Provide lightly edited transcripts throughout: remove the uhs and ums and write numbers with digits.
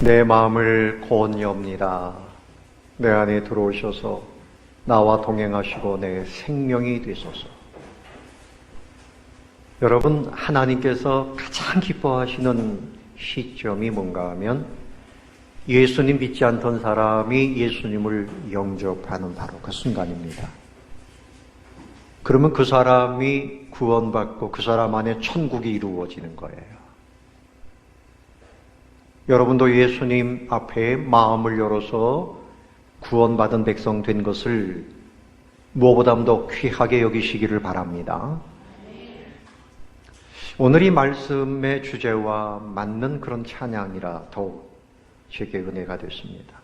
내 마음을 고온 엽니다. 내 안에 들어오셔서 나와 동행하시고 내 생명이 되소서. 여러분, 하나님께서 가장 기뻐하시는 시점이 뭔가 하면 예수님 믿지 않던 사람이 예수님을 영접하는 바로 그 순간입니다. 그러면 그 사람이 구원받고 그 사람 안에 천국이 이루어지는 거예요. 여러분도 예수님 앞에 마음을 열어서 구원받은 백성 된 것을 무엇보다도 귀하게 여기시기를 바랍니다. 오늘 이 말씀의 주제와 맞는 그런 찬양이라 더욱 제게 은혜가 됐습니다.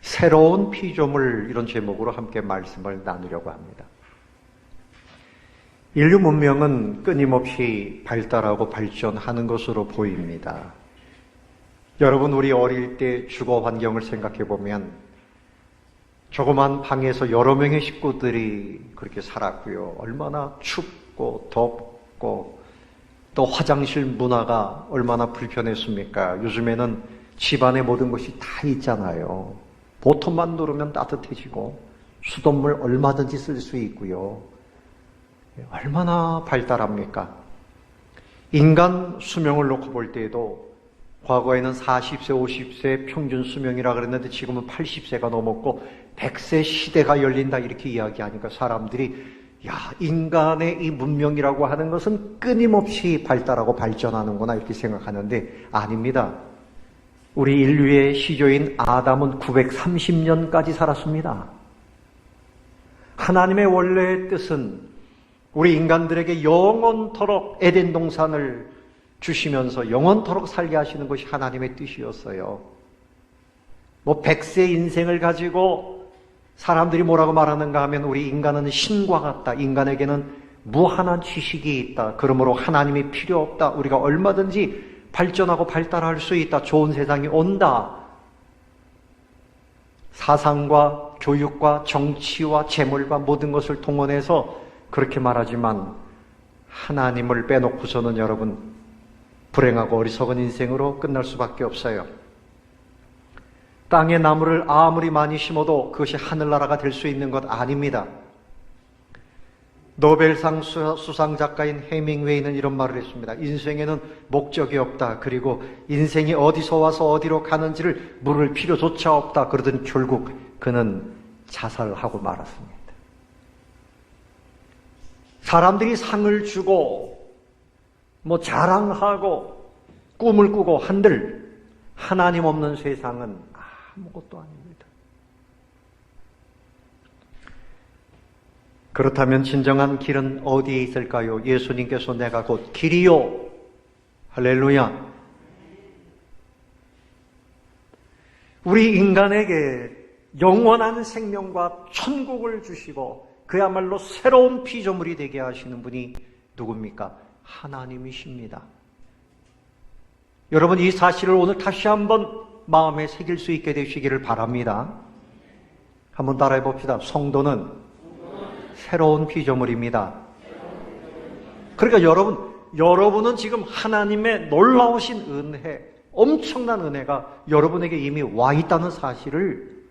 새로운 피조물, 이런 제목으로 함께 말씀을 나누려고 합니다. 인류 문명은 끊임없이 발달하고 발전하는 것으로 보입니다. 여러분, 우리 어릴 때 주거 환경을 생각해 보면 조그만 방에서 여러 명의 식구들이 그렇게 살았고요. 얼마나 춥고 덥고 또 화장실 문화가 얼마나 불편했습니까? 요즘에는 집안의 모든 것이 다 있잖아요. 버튼만 누르면 따뜻해지고 수돗물 얼마든지 쓸 수 있고요. 얼마나 발달합니까? 인간 수명을 놓고 볼 때에도 과거에는 40세, 50세 평균 수명이라 그랬는데 지금은 80세가 넘었고 100세 시대가 열린다 이렇게 이야기하니까 사람들이 인간의 이 문명이라고 하는 것은 끊임없이 발달하고 발전하는구나 이렇게 생각하는데 아닙니다. 우리 인류의 시조인 아담은 930년까지 살았습니다. 하나님의 원래의 뜻은 우리 인간들에게 영원토록 에덴 동산을 주시면서 영원토록 살게 하시는 것이 하나님의 뜻이었어요. 100세 인생을 가지고 사람들이 뭐라고 말하는가 하면 우리 인간은 신과 같다. 인간에게는 무한한 지식이 있다. 그러므로 하나님이 필요 없다. 우리가 얼마든지 발전하고 발달할 수 있다. 좋은 세상이 온다. 사상과 교육과 정치와 재물과 모든 것을 동원해서 그렇게 말하지만 하나님을 빼놓고서는 여러분 불행하고 어리석은 인생으로 끝날 수밖에 없어요. 땅에 나무를 아무리 많이 심어도 그것이 하늘나라가 될 수 있는 것 아닙니다. 노벨상 수상 작가인 해밍웨이는 이런 말을 했습니다. 인생에는 목적이 없다. 그리고 인생이 어디서 와서 어디로 가는지를 물을 필요조차 없다. 그러더니 결국 그는 자살하고 말았습니다. 사람들이 상을 주고 자랑하고 꿈을 꾸고 한들 하나님 없는 세상은 아무것도 아닙니다. 그렇다면 진정한 길은 어디에 있을까요? 예수님께서 내가 곧 길이요. 할렐루야. 우리 인간에게 영원한 생명과 천국을 주시고 그야말로 새로운 피조물이 되게 하시는 분이 누굽니까? 하나님이십니다. 여러분, 이 사실을 오늘 다시 한번 마음에 새길 수 있게 되시기를 바랍니다. 한번 따라해 봅시다. 성도는 새로운 피조물입니다. 그러니까 여러분은 지금 하나님의 놀라우신 은혜, 엄청난 은혜가 여러분에게 이미 와 있다는 사실을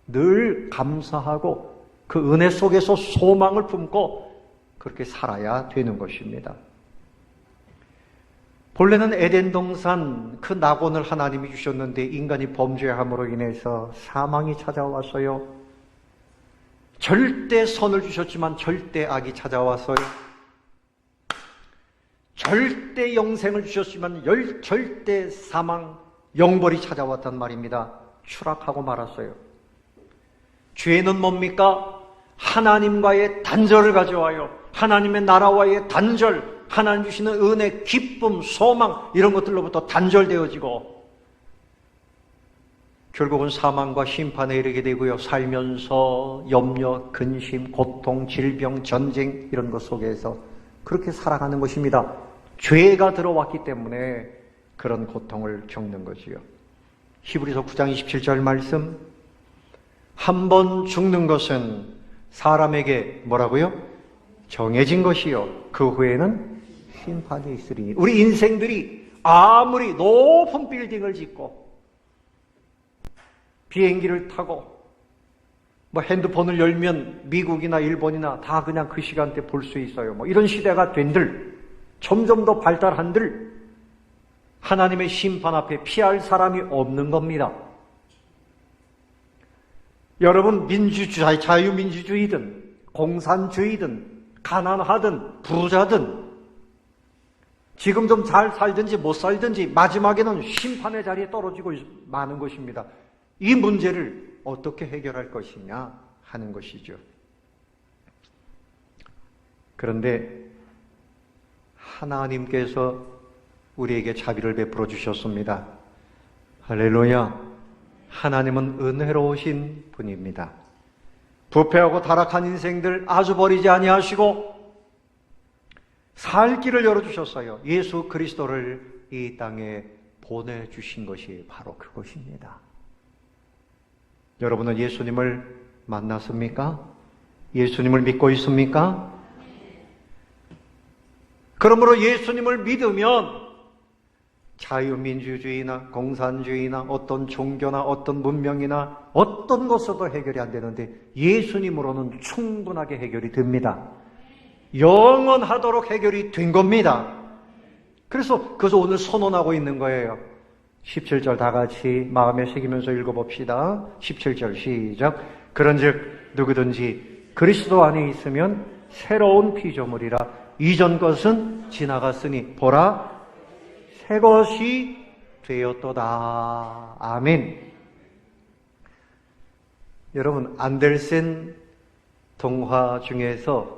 늘 감사하고 그 은혜 속에서 소망을 품고 그렇게 살아야 되는 것입니다. 본래는 에덴 동산 그 낙원을 하나님이 주셨는데 인간이 범죄함으로 인해서 사망이 찾아왔어요. 절대 선을 주셨지만 절대 악이 찾아왔어요. 절대 영생을 주셨지만 절대 사망, 영벌이 찾아왔단 말입니다. 추락하고 말았어요. 죄는 뭡니까? 하나님과의 단절을 가져와요. 하나님의 나라와의 단절, 하나님 주시는 은혜, 기쁨, 소망 이런 것들로부터 단절되어지고 결국은 사망과 심판에 이르게 되고요. 살면서 염려, 근심, 고통, 질병, 전쟁 이런 것 속에서 그렇게 살아가는 것입니다. 죄가 들어왔기 때문에 그런 고통을 겪는 거지요. 히브리서 9장 27절 말씀, 한 번 죽는 것은 사람에게 뭐라고요? 정해진 것이요 그 후에는 심판이 있으리니. 우리 인생들이 아무리 높은 빌딩을 짓고 비행기를 타고 뭐 핸드폰을 열면 미국이나 일본이나 다 그냥 그 시간대 볼 수 있어요. 뭐 이런 시대가 된들, 점점 더 발달한들 하나님의 심판 앞에 피할 사람이 없는 겁니다. 여러분, 자유민주주의든 공산주의든 가난하든 부자든 지금 좀 잘 살든지 못 살든지 마지막에는 심판의 자리에 떨어지고 마는 것입니다. 이 문제를 어떻게 해결할 것이냐 하는 것이죠. 그런데 하나님께서 우리에게 자비를 베풀어 주셨습니다. 할렐루야. 하나님은 은혜로우신 분입니다. 부패하고 타락한 인생들 아주 버리지 아니하시고 살 길을 열어주셨어요. 예수 그리스도를 이 땅에 보내주신 것이 바로 그것입니다. 여러분은 예수님을 만났습니까? 예수님을 믿고 있습니까? 그러므로 예수님을 믿으면 자유민주주의나 공산주의나 어떤 종교나 어떤 문명이나 어떤 것으로도 해결이 안 되는데 예수님으로는 충분하게 해결이 됩니다. 영원하도록 해결이 된 겁니다. 그래서 오늘 선언하고 있는 거예요. 17절 다 같이 마음에 새기면서 읽어봅시다. 17절 시작. 그런즉 누구든지 그리스도 안에 있으면 새로운 피조물이라. 이전 것은 지나갔으니 보라 새 것이 되었도다. 아멘. 여러분, 안델센 동화 중에서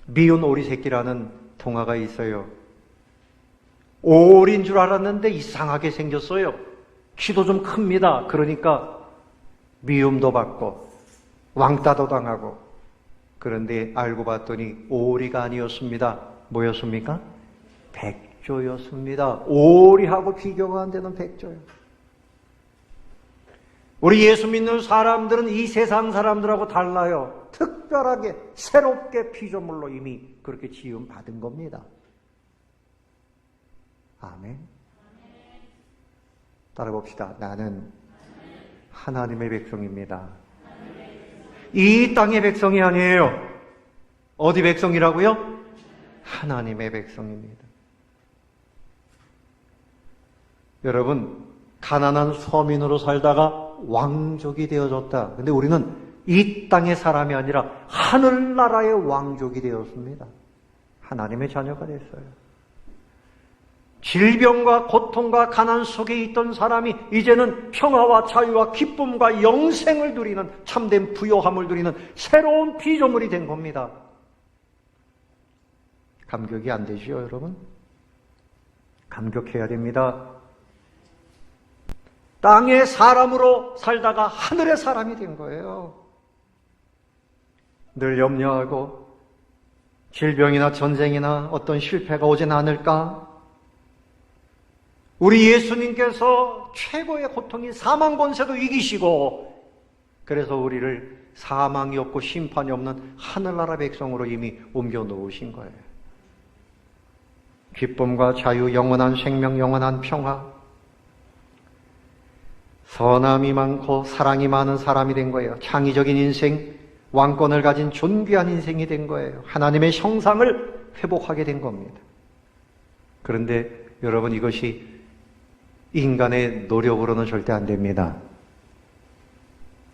미운 오리 새끼라는 동화가 있어요. 오리인 줄 알았는데 이상하게 생겼어요. 키도 좀 큽니다. 그러니까 미움도 받고 왕따도 당하고. 그런데 알고 봤더니 오리가 아니었습니다. 뭐였습니까? 백조였습니다. 오리하고 비교가 안 되는 백조요. 우리 예수 믿는 사람들은 이 세상 사람들하고 달라요. 특별하게 새롭게 피조물로 이미 그렇게 지음 받은 겁니다. 아멘. 따라 봅시다. 나는 하나님의 백성입니다. 이 땅의 백성이 아니에요. 어디 백성이라고요? 하나님의 백성입니다. 여러분, 가난한 서민으로 살다가 왕족이 되어졌다. 근데 우리는 이 땅의 사람이 아니라 하늘나라의 왕족이 되었습니다. 하나님의 자녀가 됐어요. 질병과 고통과 가난 속에 있던 사람이 이제는 평화와 자유와 기쁨과 영생을 누리는 참된 부요함을 누리는 새로운 피조물이 된 겁니다. 감격이 안 되시죠, 여러분? 감격해야 됩니다. 땅의 사람으로 살다가 하늘의 사람이 된 거예요. 늘 염려하고 질병이나 전쟁이나 어떤 실패가 오진 않을까? 우리 예수님께서 최고의 고통인 사망 권세도 이기시고 그래서 우리를 사망이 없고 심판이 없는 하늘나라 백성으로 이미 옮겨 놓으신 거예요. 기쁨과 자유, 영원한 생명, 영원한 평화, 선함이 많고 사랑이 많은 사람이 된 거예요. 창의적인 인생, 왕권을 가진 존귀한 인생이 된 거예요. 하나님의 형상을 회복하게 된 겁니다. 그런데 여러분, 이것이 인간의 노력으로는 절대 안 됩니다.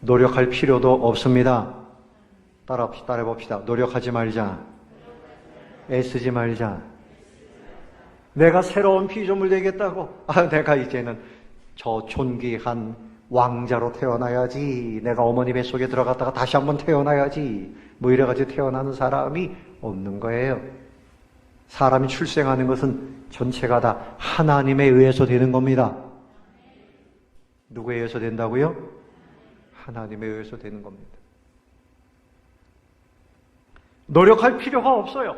노력할 필요도 없습니다. 따라해봅시다. 노력하지 말자. 애쓰지 말자. 내가 새로운 피조물 되겠다고? 내가 이제는 저 존귀한 왕자로 태어나야지. 내가 어머니 뱃속에 들어갔다가 다시 한번 태어나야지. 뭐 이래가지고 태어나는 사람이 없는 거예요. 사람이 출생하는 것은 전체가 다 하나님에 의해서 되는 겁니다. 누구에 의해서 된다고요? 하나님에 의해서 되는 겁니다. 노력할 필요가 없어요.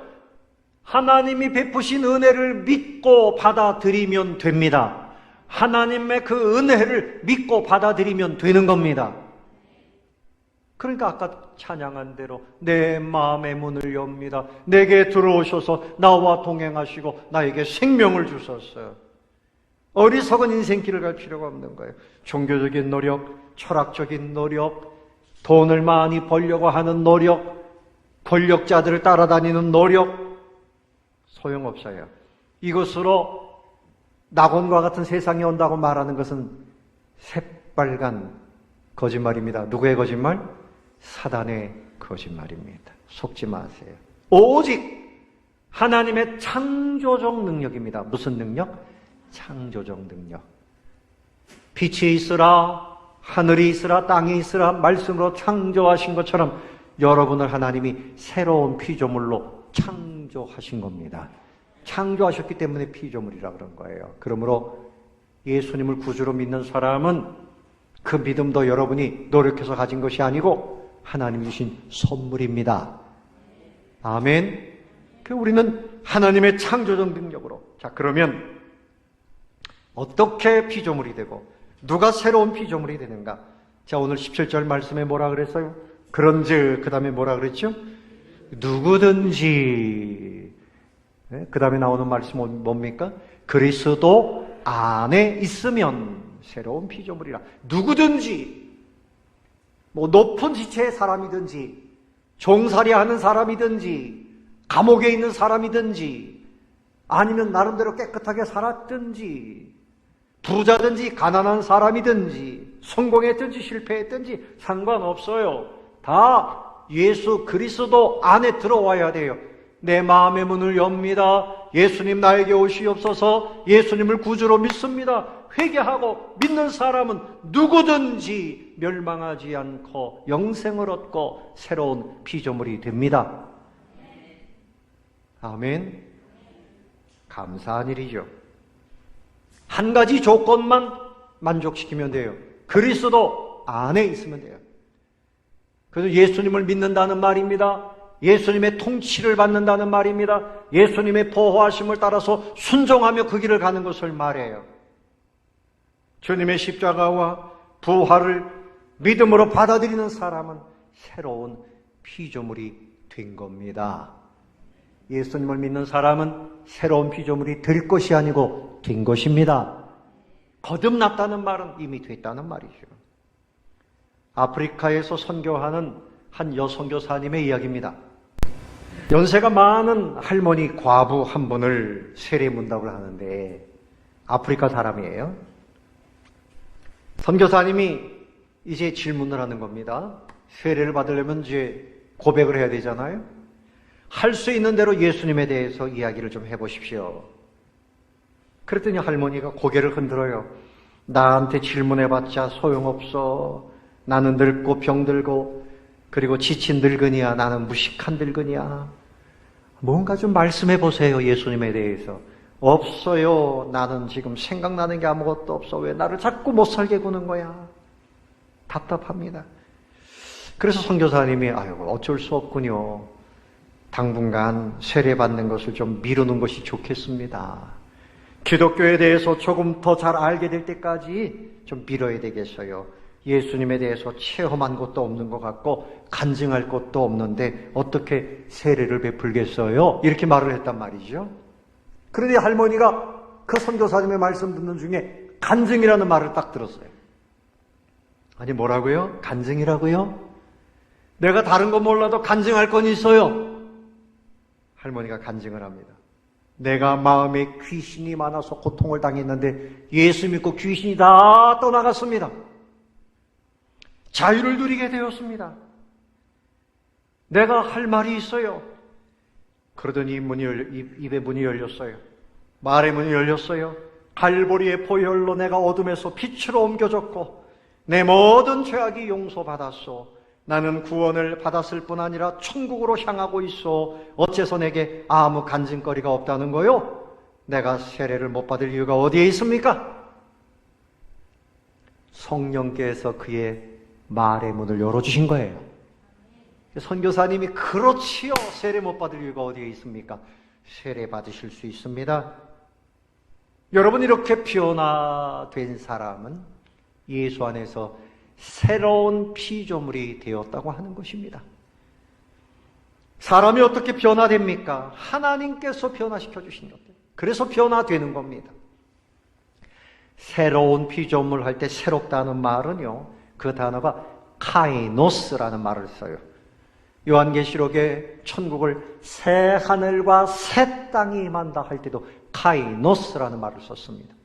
하나님이 베푸신 은혜를 믿고 받아들이면 됩니다. 하나님의 그 은혜를 믿고 받아들이면 되는 겁니다. 그러니까 아까 찬양한 대로 내 마음의 문을 엽니다. 내게 들어오셔서 나와 동행하시고 나에게 생명을 주셨어요. 어리석은 인생길을 갈 필요가 없는 거예요. 종교적인 노력, 철학적인 노력, 돈을 많이 벌려고 하는 노력, 권력자들을 따라다니는 노력, 소용없어요. 이것으로 낙원과 같은 세상이 온다고 말하는 것은 새빨간 거짓말입니다. 누구의 거짓말? 사단의 거짓말입니다. 속지 마세요. 오직 하나님의 창조적 능력입니다. 무슨 능력? 창조적 능력. 빛이 있으라, 하늘이 있으라, 땅이 있으라 말씀으로 창조하신 것처럼 여러분을 하나님이 새로운 피조물로 창조하신 겁니다. 창조하셨기 때문에 피조물이라 그런 거예요. 그러므로 예수님을 구주로 믿는 사람은 그 믿음도 여러분이 노력해서 가진 것이 아니고 하나님 주신 선물입니다. 아멘. 우리는 하나님의 창조적 능력으로. 자, 그러면 어떻게 피조물이 되고 누가 새로운 피조물이 되는가? 자, 오늘 17절 말씀에 뭐라 그랬어요? 그런즉 그 다음에 뭐라 그랬죠? 누구든지. 네? 그 다음에 나오는 말씀은 뭡니까? 그리스도 안에 있으면 새로운 피조물이라. 누구든지, 뭐 높은 지체의 사람이든지, 종살이하는 사람이든지, 감옥에 있는 사람이든지, 아니면 나름대로 깨끗하게 살았든지, 부자든지 가난한 사람이든지, 성공했든지 실패했든지 상관없어요. 다 예수 그리스도 안에 들어와야 돼요. 내 마음의 문을 엽니다. 예수님 나에게 오시옵소서. 예수님을 구주로 믿습니다. 회개하고 믿는 사람은 누구든지 멸망하지 않고 영생을 얻고 새로운 피조물이 됩니다. 아멘. 감사한 일이죠. 한 가지 조건만 만족시키면 돼요. 그리스도 안에 있으면 돼요. 그래서 예수님을 믿는다는 말입니다. 예수님의 통치를 받는다는 말입니다. 예수님의 보호하심을 따라서 순종하며 그 길을 가는 것을 말해요. 주님의 십자가와 부활을 믿음으로 받아들이는 사람은 새로운 피조물이 된 겁니다. 예수님을 믿는 사람은 새로운 피조물이 될 것이 아니고 된 것입니다. 거듭났다는 말은 이미 됐다는 말이죠. 아프리카에서 선교하는 한 여선교사님의 이야기입니다. 연세가 많은 할머니 과부 한 분을 세례문답을 하는데 아프리카 사람이에요. 선교사님이 이제 질문을 하는 겁니다. 세례를 받으려면 이제 고백을 해야 되잖아요. 할 수 있는 대로 예수님에 대해서 이야기를 좀 해보십시오. 그랬더니 할머니가 고개를 흔들어요. 나한테 질문해봤자 소용없어. 나는 늙고 병들고 그리고 지친 늙은이야. 나는 무식한 늙은이야. 뭔가 좀 말씀해보세요. 예수님에 대해서. 없어요. 나는 지금 생각나는 게 아무것도 없어. 왜 나를 자꾸 못 살게 구는 거야. 답답합니다. 그래서 선교사님이 아유 어쩔 수 없군요. 당분간 세례받는 것을 좀 미루는 것이 좋겠습니다. 기독교에 대해서 조금 더 잘 알게 될 때까지 좀 미뤄야 되겠어요. 예수님에 대해서 체험한 것도 없는 것 같고 간증할 것도 없는데 어떻게 세례를 베풀겠어요? 이렇게 말을 했단 말이죠. 그런데 할머니가 그 선교사님의 말씀 듣는 중에 간증이라는 말을 딱 들었어요. 아니 뭐라고요? 간증이라고요? 내가 다른 거 몰라도 간증할 건 있어요. 할머니가 간증을 합니다. 내가 마음에 귀신이 많아서 고통을 당했는데 예수 믿고 귀신이 다 떠나갔습니다. 자유를 누리게 되었습니다. 내가 할 말이 있어요. 그러더니 입의 문이 열렸어요. 말의 문이 열렸어요. 갈보리의 보혈로 내가 어둠에서 빛으로 옮겨졌고 내 모든 죄악이 용서받았소. 나는 구원을 받았을 뿐 아니라 천국으로 향하고 있어. 어째서 내게 아무 간증거리가 없다는 거요? 내가 세례를 못 받을 이유가 어디에 있습니까? 성령께서 그의 말의 문을 열어주신 거예요. 선교사님이 그렇지요. 세례 못 받을 이유가 어디에 있습니까? 세례 받으실 수 있습니다. 여러분 이렇게 변화된 사람은 예수 안에서 새로운 피조물이 되었다고 하는 것입니다. 사람이 어떻게 변화됩니까? 하나님께서 변화시켜 주신 것들. 그래서 변화되는 겁니다. 새로운 피조물 할 때 새롭다는 말은요, 그 단어가 카이노스라는 말을 써요. 요한계시록에 천국을 새 하늘과 새 땅이 임한다 할 때도 카이노스라는 말을 썼습니다.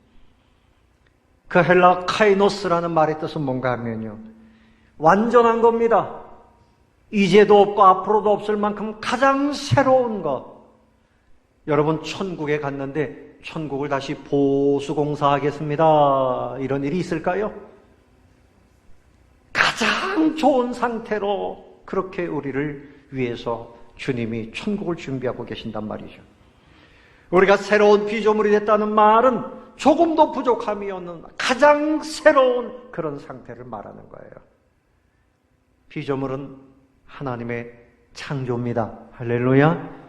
그 헬라 카이노스라는 말의 뜻은 뭔가 하면요, 완전한 겁니다. 이제도 없고 앞으로도 없을 만큼 가장 새로운 것. 여러분, 천국에 갔는데 천국을 다시 보수공사하겠습니다, 이런 일이 있을까요? 가장 좋은 상태로 그렇게 우리를 위해서 주님이 천국을 준비하고 계신단 말이죠. 우리가 새로운 피조물이 됐다는 말은 조금도 부족함이 없는 가장 새로운 그런 상태를 말하는 거예요. 피조물은 하나님의 창조입니다. 할렐루야.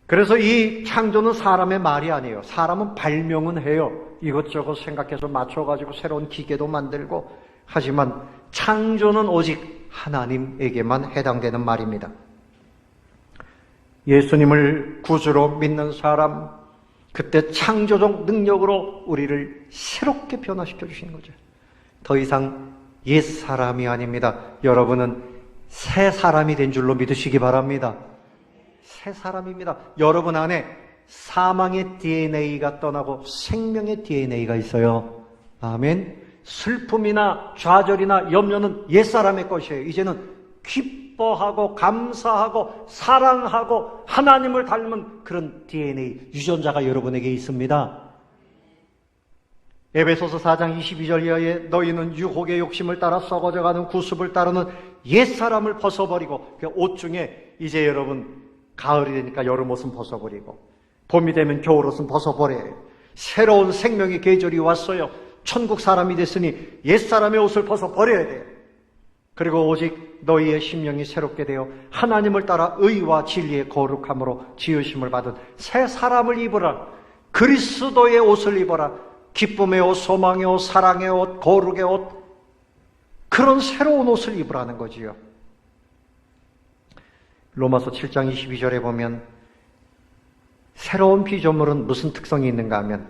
그래서 이 창조는 사람의 말이 아니에요. 사람은 발명은 해요. 이것저것 생각해서 맞춰가지고 새로운 기계도 만들고. 하지만 창조는 오직 하나님에게만 해당되는 말입니다. 예수님을 구주로 믿는 사람, 그때 창조적 능력으로 우리를 새롭게 변화시켜 주신 거죠. 더 이상 옛 사람이 아닙니다. 여러분은 새 사람이 된 줄로 믿으시기 바랍니다. 새 사람입니다. 여러분 안에 사망의 DNA가 떠나고 생명의 DNA가 있어요. 아멘. 슬픔이나 좌절이나 염려는 옛사람의 것이에요. 이제는 기뻐하고 감사하고 사랑하고 하나님을 닮은 그런 DNA, 유전자가 여러분에게 있습니다. 에베소서 4장 22절 이하에 너희는 유혹의 욕심을 따라 썩어져가는 구습을 따르는 옛사람을 벗어버리고, 그 옷 중에 이제 여러분 가을이 되니까 여름 옷은 벗어버리고 봄이 되면 겨울 옷은 벗어버려요. 새로운 생명의 계절이 왔어요. 천국 사람이 됐으니 옛사람의 옷을 벗어버려야 돼요. 그리고 오직 너희의 심령이 새롭게 되어 하나님을 따라 의와 진리의 거룩함으로 지으심을 받은 새 사람을 입으라. 그리스도의 옷을 입어라. 기쁨의 옷, 소망의 옷, 사랑의 옷, 거룩의 옷, 그런 새로운 옷을 입으라는 거지요. 로마서 7장 22절에 보면 새로운 피조물은 무슨 특성이 있는가 하면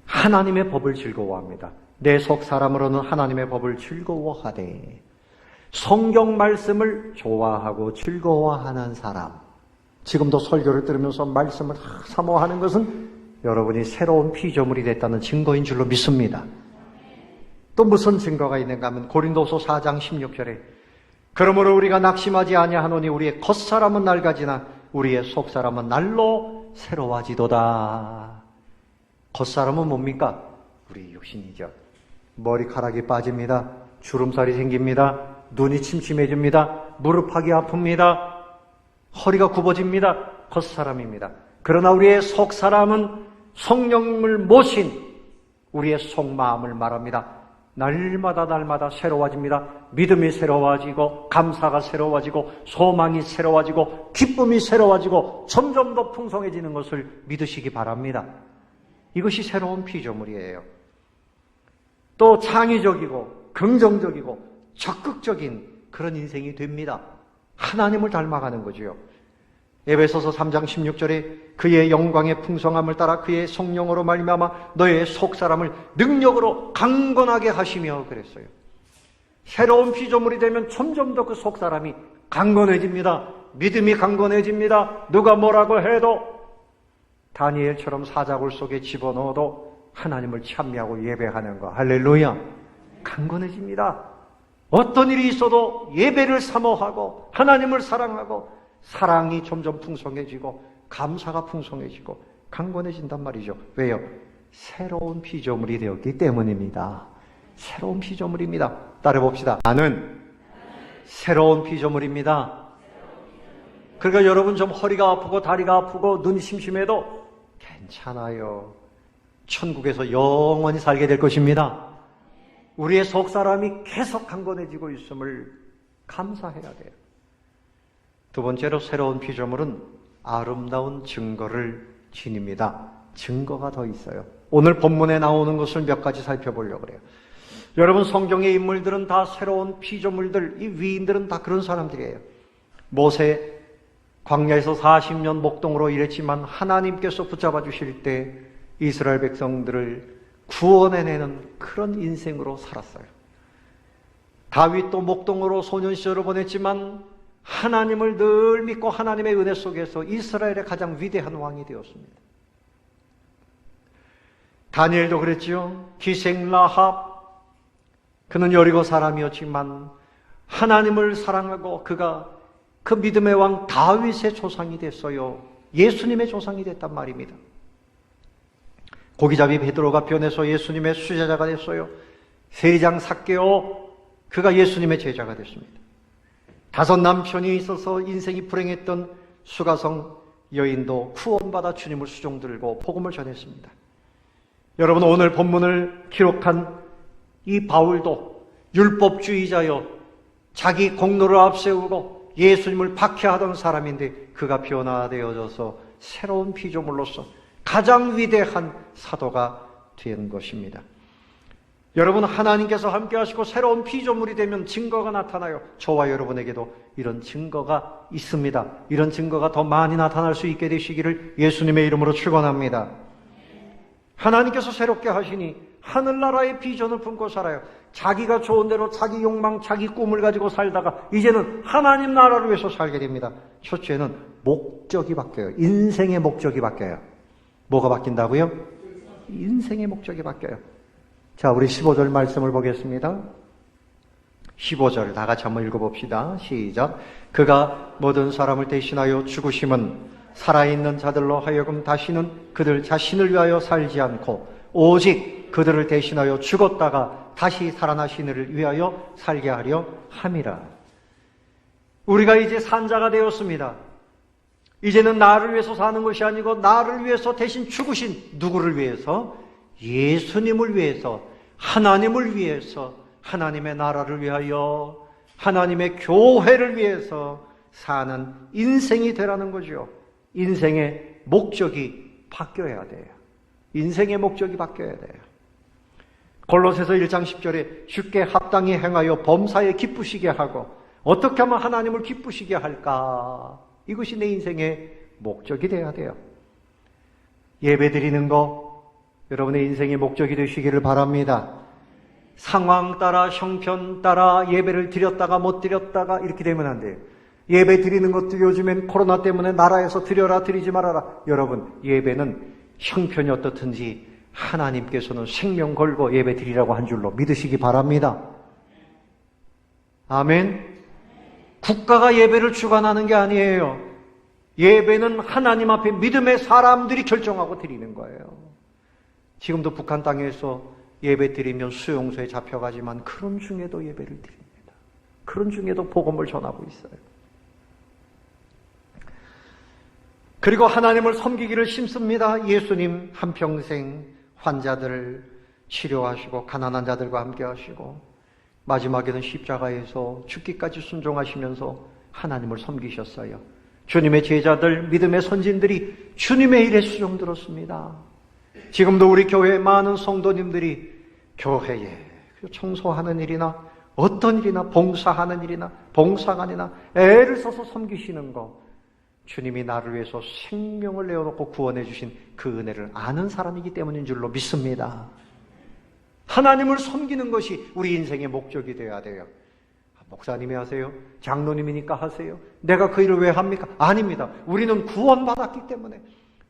하나님의 법을 즐거워합니다. 내 속 사람으로는 하나님의 법을 즐거워하되, 성경 말씀을 좋아하고 즐거워하는 사람. 지금도 설교를 들으면서 말씀을 사모하는 것은 여러분이 새로운 피조물이 됐다는 증거인 줄로 믿습니다. 또 무슨 증거가 있는가 하면 고린도서 4장 16절에 그러므로 우리가 낙심하지 아니하노니 우리의 겉사람은 낡아지나 우리의 속사람은 날로 새로워지도다. 겉사람은 뭡니까? 우리 육신이죠. 머리카락이 빠집니다. 주름살이 생깁니다. 눈이 침침해집니다. 무릎하기 아픕니다. 허리가 굽어집니다. 겉사람입니다. 그러나 우리의 속사람은 성령을 모신 우리의 속마음을 말합니다. 날마다 새로워집니다. 믿음이 새로워지고 감사가 새로워지고 소망이 새로워지고 기쁨이 새로워지고 점점 더 풍성해지는 것을 믿으시기 바랍니다. 이것이 새로운 피조물이에요. 또 창의적이고 긍정적이고 적극적인 그런 인생이 됩니다. 하나님을 닮아가는 거지요. 에베소서 3장 16절에 그의 영광의 풍성함을 따라 그의 성령으로 말미암아 너의 속사람을 능력으로 강건하게 하시며 그랬어요. 새로운 피조물이 되면 점점 더 그 속사람이 강건해집니다. 믿음이 강건해집니다. 누가 뭐라고 해도 다니엘처럼 사자굴 속에 집어넣어도 하나님을 찬미하고 예배하는 거. 할렐루야. 강건해집니다. 어떤 일이 있어도 예배를 사모하고 하나님을 사랑하고 사랑이 점점 풍성해지고 감사가 풍성해지고 강건해진단 말이죠. 왜요? 새로운 피조물이 되었기 때문입니다. 새로운 피조물입니다. 따라봅시다. 나는 새로운 피조물입니다. 그러니까 여러분 좀 허리가 아프고 다리가 아프고 눈이 심심해도 괜찮아요. 천국에서 영원히 살게 될 것입니다. 우리의 속사람이 계속 강건해지고 있음을 감사해야 돼요. 두 번째로 새로운 피조물은 아름다운 증거를 지닙니다. 증거가 더 있어요. 오늘 본문에 나오는 것을 몇 가지 살펴보려고 그래요. 여러분, 성경의 인물들은 다 새로운 피조물들, 이 위인들은 다 그런 사람들이에요. 모세 광야에서 40년 목동으로 일했지만 하나님께서 붙잡아 주실 때 이스라엘 백성들을 구원해내는 그런 인생으로 살았어요. 다윗도 목동으로 소년 시절을 보냈지만 하나님을 늘 믿고 하나님의 은혜 속에서 이스라엘의 가장 위대한 왕이 되었습니다. 다니엘도 그랬지요. 기생 라합, 그는 여리고 사람이었지만 하나님을 사랑하고 그가 그 믿음의 왕 다윗의 조상이 됐어요. 예수님의 조상이 됐단 말입니다. 고기잡이 베드로가 변해서 예수님의 수제자가 됐어요. 세리장 삭개오, 그가 예수님의 제자가 됐습니다. 5 남편이 있어서 인생이 불행했던 수가성 여인도 구원받아 주님을 수종 들고 복음을 전했습니다. 여러분, 오늘 본문을 기록한 이 바울도 율법주의자여 자기 공로를 앞세우고 예수님을 박해하던 사람인데 그가 변화되어져서 새로운 피조물로서 가장 위대한 사도가 된 것입니다. 여러분, 하나님께서 함께 하시고 새로운 피조물이 되면 증거가 나타나요. 저와 여러분에게도 이런 증거가 있습니다. 이런 증거가 더 많이 나타날 수 있게 되시기를 예수님의 이름으로 축원합니다. 하나님께서 새롭게 하시니 하늘나라의 비전을 품고 살아요. 자기가 좋은 대로 자기 욕망, 자기 꿈을 가지고 살다가 이제는 하나님 나라를 위해서 살게 됩니다. 첫째는 목적이 바뀌어요. 인생의 목적이 바뀌어요. 뭐가 바뀐다고요? 인생의 목적이 바뀌어요. 자, 우리 15절 말씀을 보겠습니다. 15절 다 같이 한번 읽어봅시다. 시작. 그가 모든 사람을 대신하여 죽으심은 살아있는 자들로 하여금 다시는 그들 자신을 위하여 살지 않고 오직 그들을 대신하여 죽었다가 다시 살아나시는 위하여 살게 하려 함이라. 우리가 이제 산자가 되었습니다. 이제는 나를 위해서 사는 것이 아니고 나를 위해서 대신 죽으신 누구를 위해서? 예수님을 위해서, 하나님을 위해서, 하나님의 나라를 위하여, 하나님의 교회를 위해서 사는 인생이 되라는 거죠. 인생의 목적이 바뀌어야 돼요. 인생의 목적이 바뀌어야 돼요. 골로새서 1장 10절에 주께 합당히 행하여 범사에 기쁘시게 하고 어떻게 하면 하나님을 기쁘시게 할까? 이것이 내 인생의 목적이 돼야 돼요. 예배 드리는 거 여러분의 인생의 목적이 되시기를 바랍니다. 상황 따라, 형편 따라 예배를 드렸다가 못 드렸다가 이렇게 되면 안 돼요. 예배 드리는 것도 요즘엔 코로나 때문에 나라에서 드려라 드리지 말아라. 여러분, 예배는 형편이 어떻든지 하나님께서는 생명 걸고 예배 드리라고 한 줄로 믿으시기 바랍니다. 아멘. 국가가 예배를 주관하는 게 아니에요. 예배는 하나님 앞에 믿음의 사람들이 결정하고 드리는 거예요. 지금도 북한 땅에서 예배 드리면 수용소에 잡혀가지만 그런 중에도 예배를 드립니다. 그런 중에도 복음을 전하고 있어요. 그리고 하나님을 섬기기를 심습니다. 예수님 한평생 환자들을 치료하시고 가난한 자들과 함께 하시고 마지막에는 십자가에서 죽기까지 순종하시면서 하나님을 섬기셨어요. 주님의 제자들, 믿음의 선진들이 주님의 일에 수종들었습니다. 지금도 우리 교회에 많은 성도님들이 교회에 청소하는 일이나 어떤 일이나 봉사하는 일이나 봉사관이나 애를 써서 섬기시는 거, 주님이 나를 위해서 생명을 내어놓고 구원해 주신 그 은혜를 아는 사람이기 때문인 줄로 믿습니다. 하나님을 섬기는 것이 우리 인생의 목적이 되어야 돼요. 목사님이 하세요? 장로님이니까 하세요? 내가 그 일을 왜 합니까? 아닙니다. 우리는 구원받았기 때문에,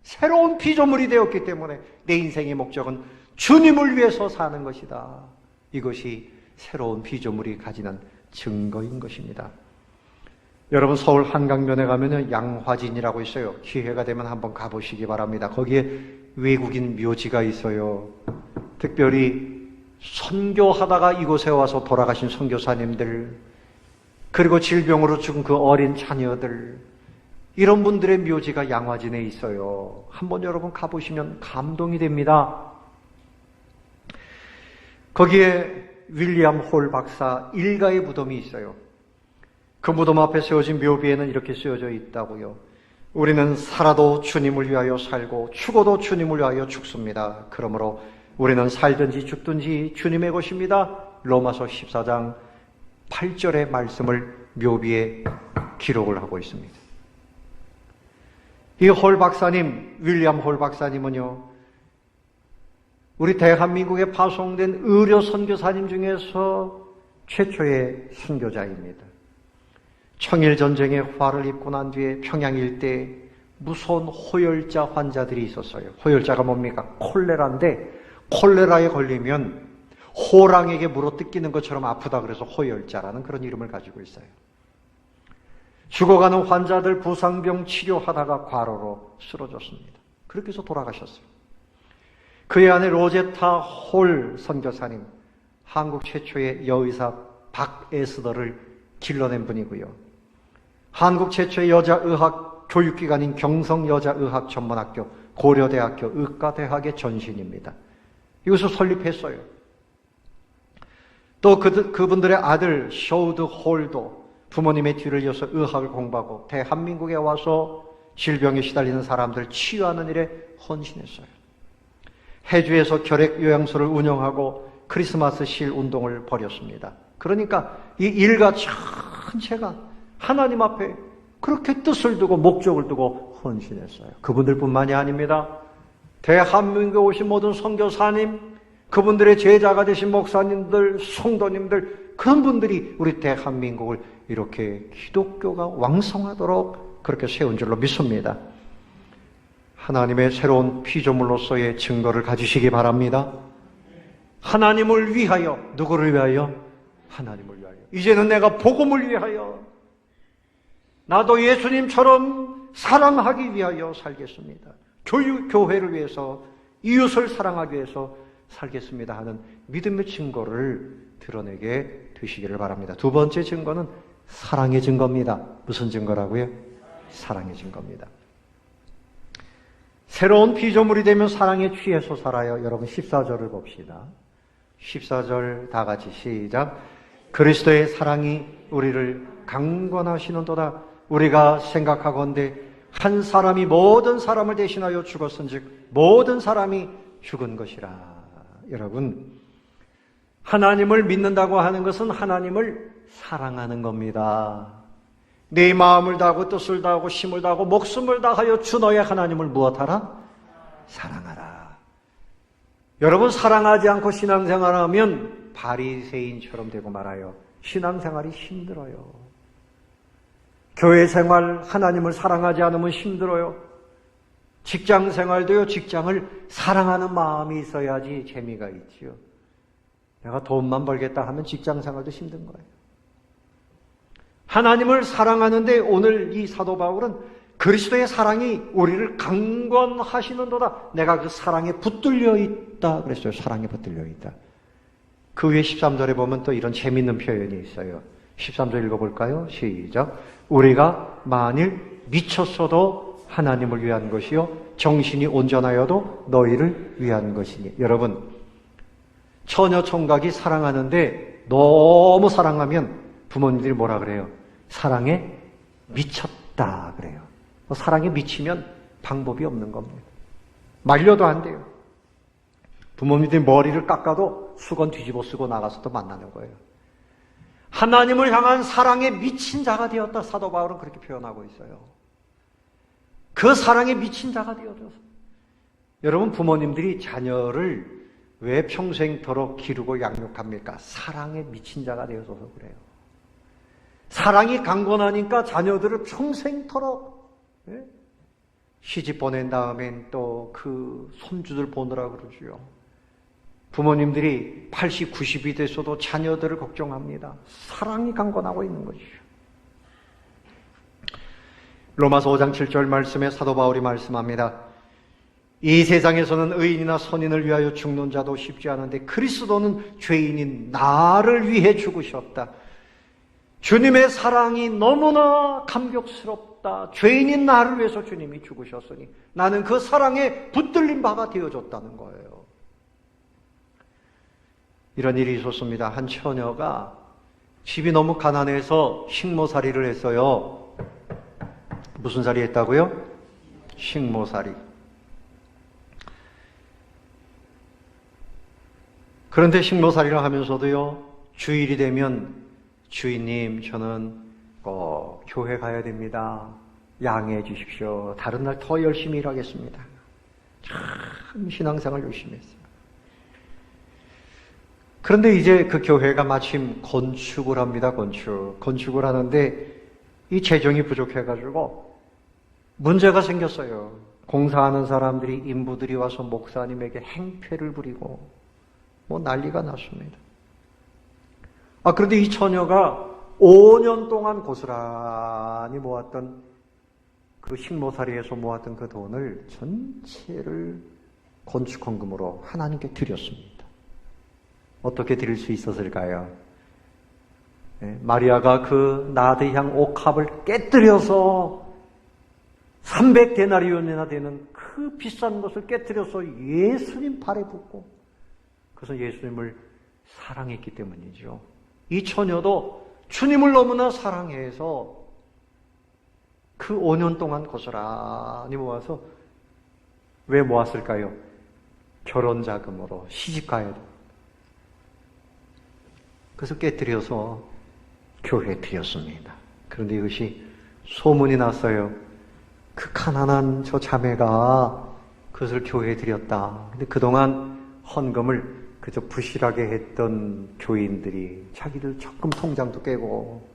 새로운 피조물이 되었기 때문에 내 인생의 목적은 주님을 위해서 사는 것이다. 이것이 새로운 피조물이 가지는 증거인 것입니다. 여러분, 서울 한강변에 가면 양화진이라고 있어요. 기회가 되면 한번 가보시기 바랍니다. 거기에 외국인 묘지가 있어요. 특별히 선교하다가 이곳에 와서 돌아가신 선교사님들, 그리고 질병으로 죽은 그 어린 자녀들, 이런 분들의 묘지가 양화진에 있어요. 한번 여러분 가보시면 감동이 됩니다. 거기에 윌리엄 홀 박사 일가의 무덤이 있어요. 그 무덤 앞에 세워진 묘비에는 이렇게 쓰여져 있다고요. 우리는 살아도 주님을 위하여 살고 죽어도 주님을 위하여 죽습니다. 그러므로 우리는 살든지 죽든지 주님의 것입니다. 로마서 14장 8절의 말씀을 묘비에 기록을 하고 있습니다. 이 홀 박사님, 윌리엄 홀 박사님은요, 우리 대한민국에 파송된 의료 선교사님 중에서 최초의 선교자입니다. 청일전쟁의 화를 입고 난 뒤에 평양 일대에 무서운 호열자 환자들이 있었어요. 호열자가 뭡니까? 콜레라인데 콜레라에 걸리면 호랑에게 물어뜯기는 것처럼 아프다 그래서 호열자라는 그런 이름을 가지고 있어요. 죽어가는 환자들 부상병 치료하다가 과로로 쓰러졌습니다. 그렇게 해서 돌아가셨어요. 그의 아내 로제타 홀 선교사님, 한국 최초의 여의사 박에스더를 길러낸 분이고요. 한국 최초의 여자의학 교육기관인 경성여자의학전문학교, 고려대학교 의과대학의 전신입니다. 이것을 설립했어요. 또 그분들의 아들 쇼우드 홀도 부모님의 뒤를 이어서 의학을 공부하고 대한민국에 와서 질병에 시달리는 사람들 치유하는 일에 헌신했어요. 해주에서 결핵요양소를 운영하고 크리스마스 실 운동을 벌였습니다. 그러니까 이 일가 전체가 하나님 앞에 그렇게 뜻을 두고 목적을 두고 헌신했어요. 그분들뿐만이 아닙니다. 대한민국에 오신 모든 선교사님, 그분들의 제자가 되신 목사님들, 성도님들, 그런 분들이 우리 대한민국을 이렇게 기독교가 왕성하도록 그렇게 세운 줄로 믿습니다. 하나님의 새로운 피조물로서의 증거를 가지시기 바랍니다. 하나님을 위하여, 누구를 위하여? 하나님을 위하여. 이제는 내가 복음을 위하여, 나도 예수님처럼 사랑하기 위하여 살겠습니다. 교회를 위해서, 이웃을 사랑하기 위해서 살겠습니다 하는 믿음의 증거를 드러내게 되시기를 바랍니다. 두 번째 증거는 사랑의 증거입니다. 무슨 증거라고요? 사랑의 증거입니다. 새로운 피조물이 되면 사랑에 취해서 살아요. 여러분 14절을 봅시다. 14절 다 같이 시작. 그리스도의 사랑이 우리를 강권하시는도다. 우리가 생각하건대 한 사람이 모든 사람을 대신하여 죽었은즉 모든 사람이 죽은 것이라. 여러분, 하나님을 믿는다고 하는 것은 하나님을 사랑하는 겁니다. 내 마음을 다하고 뜻을 다하고 힘을 다하고 목숨을 다하여 주 너의 하나님을 무엇하라? 사랑하라. 여러분, 사랑하지 않고 신앙생활하면 바리새인처럼 되고 말아요. 신앙생활이 힘들어요. 교회생활, 하나님을 사랑하지 않으면 힘들어요. 직장생활도요, 직장을 사랑하는 마음이 있어야지 재미가 있지요. 내가 돈만 벌겠다 하면 직장생활도 힘든 거예요. 하나님을 사랑하는데 오늘 이 사도 바울은 그리스도의 사랑이 우리를 강권하시는도다. 내가 그 사랑에 붙들려 있다 그랬어요. 사랑에 붙들려 있다. 그 위에 13절에 보면 또 이런 재밌는 표현이 있어요. 13절 읽어볼까요? 시작. 우리가 만일 미쳤어도 하나님을 위한 것이요 정신이 온전하여도 너희를 위한 것이니. 여러분, 처녀 총각이 사랑하는데 너무 사랑하면 부모님들이 뭐라 그래요? 사랑에 미쳤다 그래요. 사랑에 미치면 방법이 없는 겁니다. 말려도 안 돼요. 부모님들이 머리를 깎아도 수건 뒤집어 쓰고 나가서도 만나는 거예요. 하나님을 향한 사랑에 미친 자가 되었다. 사도 바울은 그렇게 표현하고 있어요. 그 사랑에 미친 자가 되어져서. 여러분, 부모님들이 자녀를 왜 평생토록 기르고 양육합니까? 사랑에 미친 자가 되어져서 그래요. 사랑이 강건하니까 자녀들을 평생토록 시집 보낸 다음엔 또 그 손주들 보느라 그러죠. 부모님들이 80, 90이 됐어도 자녀들을 걱정합니다. 사랑이 강건하고 있는 것이죠. 로마서 5장 7절 말씀에 사도 바울이 말씀합니다. 이 세상에서는 의인이나 선인을 위하여 죽는 자도 쉽지 않은데 그리스도는 죄인인 나를 위해 죽으셨다. 주님의 사랑이 너무나 감격스럽다. 죄인인 나를 위해서 주님이 죽으셨으니 나는 그 사랑에 붙들린 바가 되어졌다는 거예요. 이런 일이 있었습니다. 한 처녀가 집이 너무 가난해서 식모살이를 했어요. 무슨 살이 했다고요? 식모살이. 그런데 식모살이를 하면서도요, 주일이 되면 주인님 저는 꼭 교회 가야 됩니다. 양해해 주십시오. 다른 날 더 열심히 일하겠습니다. 참 신앙생활 열심히 했어요. 그런데 이제 그 교회가 마침 건축을 합니다. 건축을 하는데 이 재정이 부족해가지고 문제가 생겼어요. 공사하는 사람들이 인부들이 와서 목사님에게 행패를 부리고 뭐 난리가 났습니다. 그런데 이 처녀가 5년 동안 고스란히 모았던 그 식모살이에서 모았던 그 돈을 전체를 건축헌금으로 하나님께 드렸습니다. 어떻게 드릴 수 있었을까요? 마리아가 그 나드향 옥합을 깨뜨려서 300데나리온이나 되는 그 비싼 것을 깨뜨려서 예수님 발에 붓고 그래서 예수님을 사랑했기 때문이죠. 이 처녀도 주님을 너무나 사랑해서 그 5년 동안 고스란히 모아서 왜 모았을까요? 결혼 자금으로 시집 가야 돼. 그래서 깨뜨려서 교회에 드렸습니다. 그런데 이것이 소문이 났어요. 그 가난한 저 자매가 그것을 교회에 드렸다. 근데 그동안 헌금을 그저 부실하게 했던 교인들이 자기들 적금 통장도 깨고,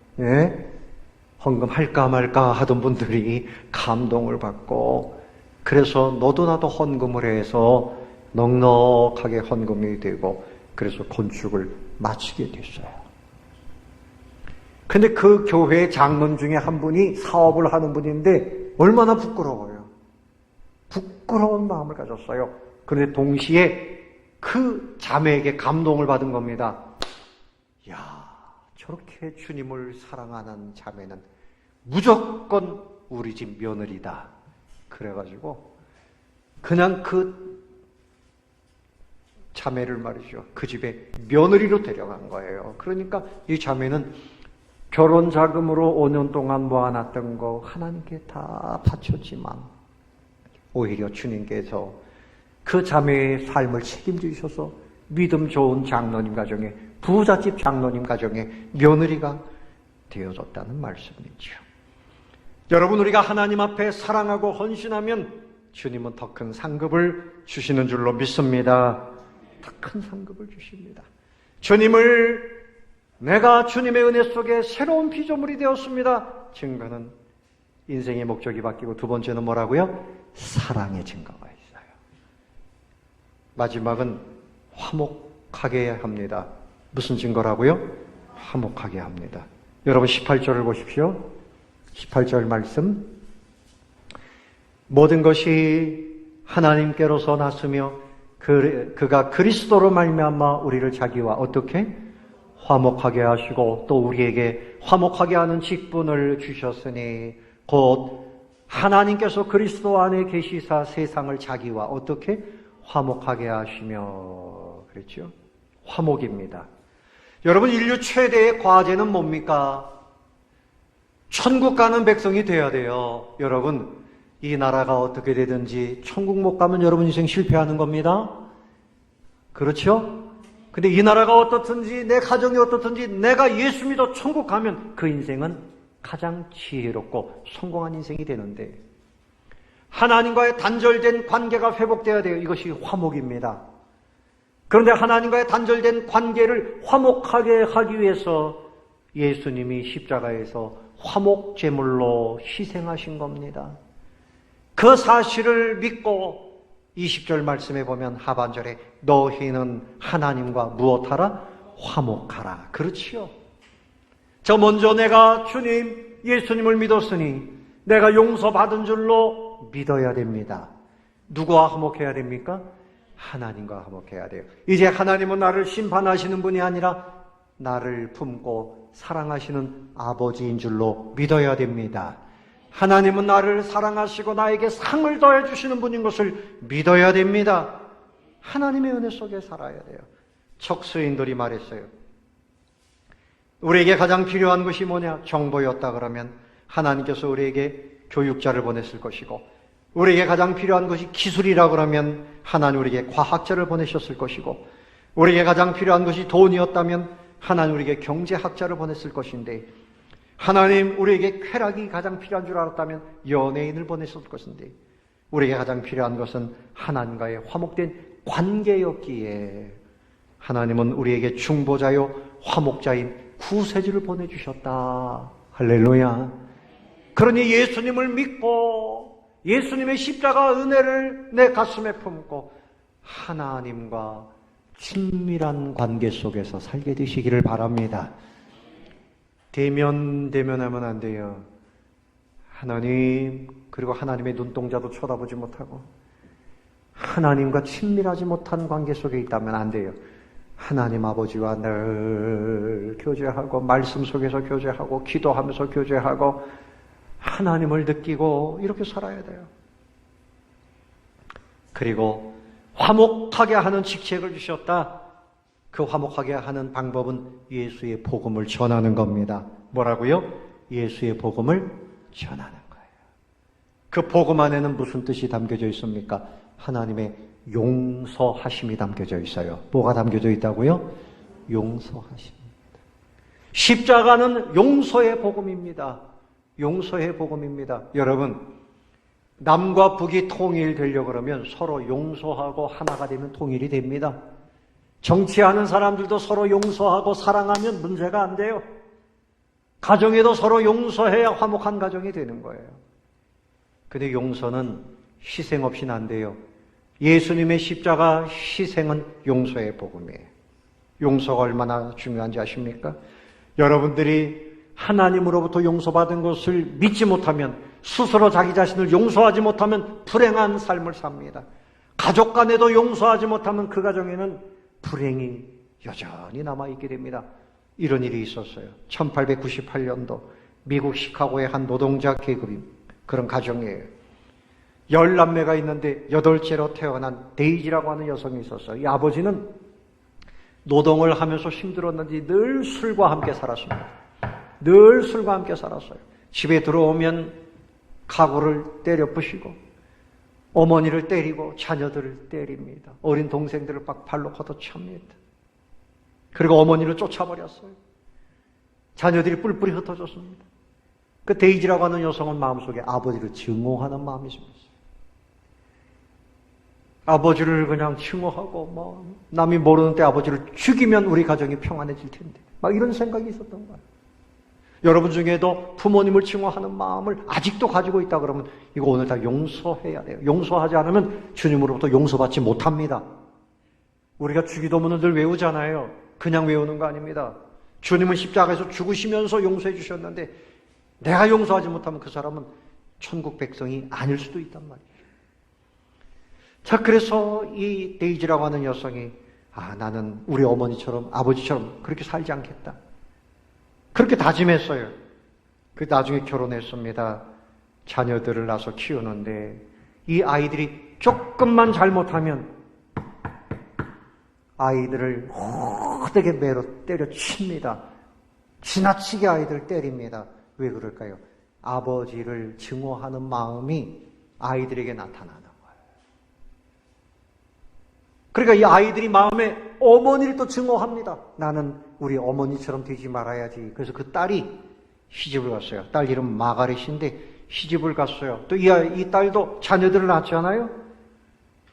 헌금 할까 말까 하던 분들이 감동을 받고, 그래서 너도 나도 헌금을 해서 넉넉하게 헌금이 되고, 그래서 건축을 마치게 됐어요. 근데 그 교회 장로님 중에 한 분이 사업을 하는 분인데 얼마나 부끄러워요. 부끄러운 마음을 가졌어요. 그런데 동시에 그 자매에게 감동을 받은 겁니다. 야, 저렇게 주님을 사랑하는 자매는 무조건 우리 집 며느리다. 그래가지고 그냥 그 자매를 말이죠. 그 집에 며느리로 데려간 거예요. 그러니까 이 자매는 결혼 자금으로 5년 동안 모아놨던 거 하나님께 다 바쳤지만 오히려 주님께서 그 자매의 삶을 책임지셔서 믿음 좋은 장로님 가정에, 부잣집 장로님 가정에 며느리가 되어졌다는 말씀이죠. 여러분, 우리가 하나님 앞에 사랑하고 헌신하면 주님은 더 큰 상급을 주시는 줄로 믿습니다. 더 큰 상급을 주십니다. 주님을, 내가 주님의 은혜 속에 새로운 피조물이 되었습니다. 증거는 인생의 목적이 바뀌고, 두 번째는 뭐라고요? 사랑의 증거가 있어요. 마지막은 화목하게 합니다. 무슨 증거라고요? 화목하게 합니다. 여러분 18절을 보십시오. 18절 말씀. 모든 것이 하나님께로서 났으며 그가 그리스도로 말미암아 우리를 자기와 어떻게 화목하게 하시고 또 우리에게 화목하게 하는 직분을 주셨으니 곧 하나님께서 그리스도 안에 계시사 세상을 자기와 어떻게 화목하게 하시며, 그랬죠? 화목입니다. 여러분, 인류 최대의 과제는 뭡니까? 천국 가는 백성이 되어야 돼요. 여러분, 이 나라가 어떻게 되든지 천국 못 가면 여러분 인생 실패하는 겁니다. 그렇죠? 근데 이 나라가 어떻든지, 내 가정이 어떻든지, 내가 예수 믿어 천국 가면 그 인생은 가장 지혜롭고 성공한 인생이 되는데, 하나님과의 단절된 관계가 회복되어야 돼요. 이것이 화목입니다. 그런데 하나님과의 단절된 관계를 화목하게 하기 위해서 예수님이 십자가에서 화목제물로 희생하신 겁니다. 그 사실을 믿고 20절 말씀에 보면 하반절에 너희는 하나님과 무엇하라? 화목하라. 그렇지요. 저 먼저 내가 주님 예수님을 믿었으니 내가 용서받은 줄로 믿어야 됩니다. 누구와 화목해야 됩니까? 하나님과 화목해야 돼요. 이제 하나님은 나를 심판하시는 분이 아니라 나를 품고 사랑하시는 아버지인 줄로 믿어야 됩니다. 하나님은 나를 사랑하시고 나에게 상을 더해 주시는 분인 것을 믿어야 됩니다. 하나님의 은혜 속에 살아야 돼요. 척수인들이 말했어요. 우리에게 가장 필요한 것이 뭐냐? 정보였다 그러면 하나님께서 우리에게 교육자를 보냈을 것이고, 우리에게 가장 필요한 것이 기술이라 그러면 하나님 우리에게 과학자를 보내셨을 것이고, 우리에게 가장 필요한 것이 돈이었다면 하나님 우리에게 경제학자를 보냈을 것인데, 하나님 우리에게 쾌락이 가장 필요한 줄 알았다면 연예인을 보냈을 것인데, 우리에게 가장 필요한 것은 하나님과의 화목된 관계였기에 하나님은 우리에게 중보자요 화목자인 구세주를 보내주셨다. 할렐루야. 그러니 예수님을 믿고 예수님의 십자가 은혜를 내 가슴에 품고 하나님과 친밀한 관계 속에서 살게 되시기를 바랍니다. 대면하면 안 돼요. 하나님, 그리고 하나님의 눈동자도 쳐다보지 못하고 하나님과 친밀하지 못한 관계 속에 있다면 안 돼요. 하나님 아버지와 늘 교제하고 말씀 속에서 교제하고 기도하면서 교제하고 하나님을 느끼고 이렇게 살아야 돼요. 그리고 화목하게 하는 직책을 주셨다. 그 화목하게 하는 방법은 예수의 복음을 전하는 겁니다. 뭐라고요? 예수의 복음을 전하는 거예요. 그 복음 안에는 무슨 뜻이 담겨져 있습니까? 하나님의 용서하심이 담겨져 있어요. 뭐가 담겨져 있다고요? 용서하심입니다. 십자가는 용서의 복음입니다. 용서의 복음입니다. 여러분, 남과 북이 통일되려고 그러면 서로 용서하고 하나가 되면 통일이 됩니다. 정치하는 사람들도 서로 용서하고 사랑하면 문제가 안 돼요. 가정에도 서로 용서해야 화목한 가정이 되는 거예요. 근데 용서는 희생 없이는 안 돼요. 예수님의 십자가 희생은 용서의 복음이에요. 용서가 얼마나 중요한지 아십니까? 여러분들이 하나님으로부터 용서받은 것을 믿지 못하면, 스스로 자기 자신을 용서하지 못하면 불행한 삶을 삽니다. 가족 간에도 용서하지 못하면 그 가정에는 불행이 여전히 남아있게 됩니다. 이런 일이 있었어요. 1898년도 미국 시카고의 한 노동자 계급인 그런 가정이에요. 10남매가 있는데 8째로 태어난 데이지라고 하는 여성이 있었어요. 이 아버지는 노동을 하면서 힘들었는지 늘 술과 함께 살았습니다. 늘 술과 함께 살았어요. 집에 들어오면 가구를 때려 부시고 어머니를 때리고 자녀들을 때립니다. 어린 동생들을 막 발로 걷어찹니다. 그리고 어머니를 쫓아버렸어요. 자녀들이 뿔뿔이 흩어졌습니다. 그 데이지라고 하는 여성은 마음속에 아버지를 증오하는 마음이 있습니다. 아버지를 그냥 증오하고 남이 모르는 때 아버지를 죽이면 우리 가정이 평안해질 텐데 막 이런 생각이 있었던 거예요. 여러분 중에도 부모님을 증오하는 마음을 아직도 가지고 있다 그러면 이거 오늘 다 용서해야 돼요. 용서하지 않으면 주님으로부터 용서받지 못합니다. 우리가 주기도문을 늘 외우잖아요. 그냥 외우는 거 아닙니다. 주님은 십자가에서 죽으시면서 용서해 주셨는데 내가 용서하지 못하면 그 사람은 천국 백성이 아닐 수도 있단 말이에요. 자, 그래서 이 데이지라고 하는 여성이 나는 우리 어머니처럼 아버지처럼 그렇게 살지 않겠다. 그렇게 다짐했어요. 그 나중에 결혼했습니다. 자녀들을 낳아서 키우는데 이 아이들이 조금만 잘못하면 아이들을 호되게 매로 때려칩니다. 지나치게 아이들을 때립니다. 왜 그럴까요? 아버지를 증오하는 마음이 아이들에게 나타나는 거예요. 그러니까 이 아이들이 마음에 어머니를 또 증오합니다. 나는 우리 어머니처럼 되지 말아야지. 그래서 그 딸이 시집을 갔어요. 딸 이름 마가렛인데 시집을 갔어요. 또 이 딸도 자녀들을 낳았잖아요.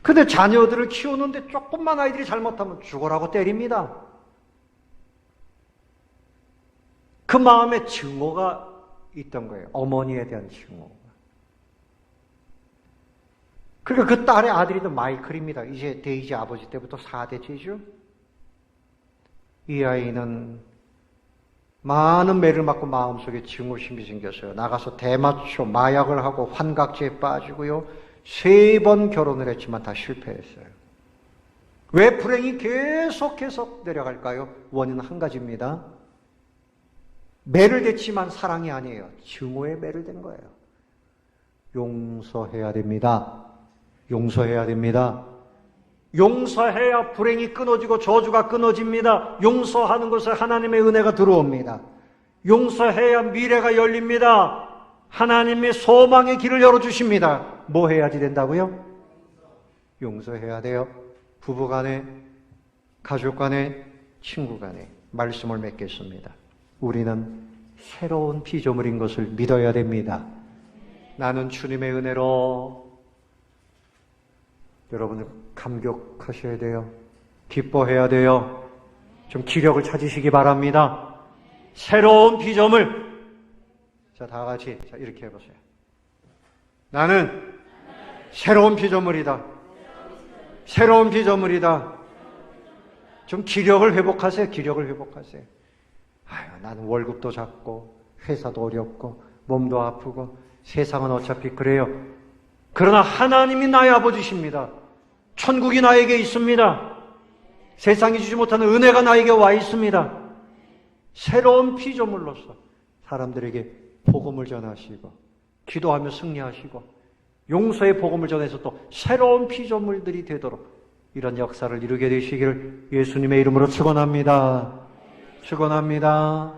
근데 자녀들을 키우는데 조금만 아이들이 잘못하면 죽으라고 때립니다. 그 마음에 증오가 있던 거예요. 어머니에 대한 증오. 그러니까 그 딸의 아들이 마이클입니다. 이제 데이지 아버지 때부터 4대째죠. 이 아이는 많은 매를 맞고 마음속에 증오심이 생겼어요. 나가서 대마초, 마약을 하고 환각제에 빠지고요. 3번 결혼을 했지만 다 실패했어요. 왜 불행이 계속 내려갈까요? 원인은 한 가지입니다. 매를 댔지만 사랑이 아니에요. 증오에 매를 댄 거예요. 용서해야 됩니다. 용서해야 됩니다. 용서해야 불행이 끊어지고 저주가 끊어집니다. 용서하는 것에 하나님의 은혜가 들어옵니다. 용서해야 미래가 열립니다. 하나님의 소망의 길을 열어주십니다. 뭐 해야지 된다고요? 용서해야 돼요. 부부간에, 가족간에, 친구간에. 말씀을 맺겠습니다. 우리는 새로운 피조물인 것을 믿어야 됩니다. 나는 주님의 은혜로, 여러분 감격하셔야 돼요. 기뻐해야 돼요. 좀 기력을 찾으시기 바랍니다. 새로운 피조물. 자, 다 같이 이렇게 해보세요. 나는 새로운 피조물이다. 새로운 피조물이다. 좀 기력을 회복하세요. 기력을 회복하세요. 아유, 나는 월급도 작고 회사도 어렵고 몸도 아프고 세상은 어차피 그래요. 그러나 하나님이 나의 아버지십니다. 천국이 나에게 있습니다. 세상이 주지 못하는 은혜가 나에게 와 있습니다. 새로운 피조물로서 사람들에게 복음을 전하시고 기도하며 승리하시고 용서의 복음을 전해서 또 새로운 피조물들이 되도록 이런 역사를 이루게 되시기를 예수님의 이름으로 축원합니다. 축원합니다.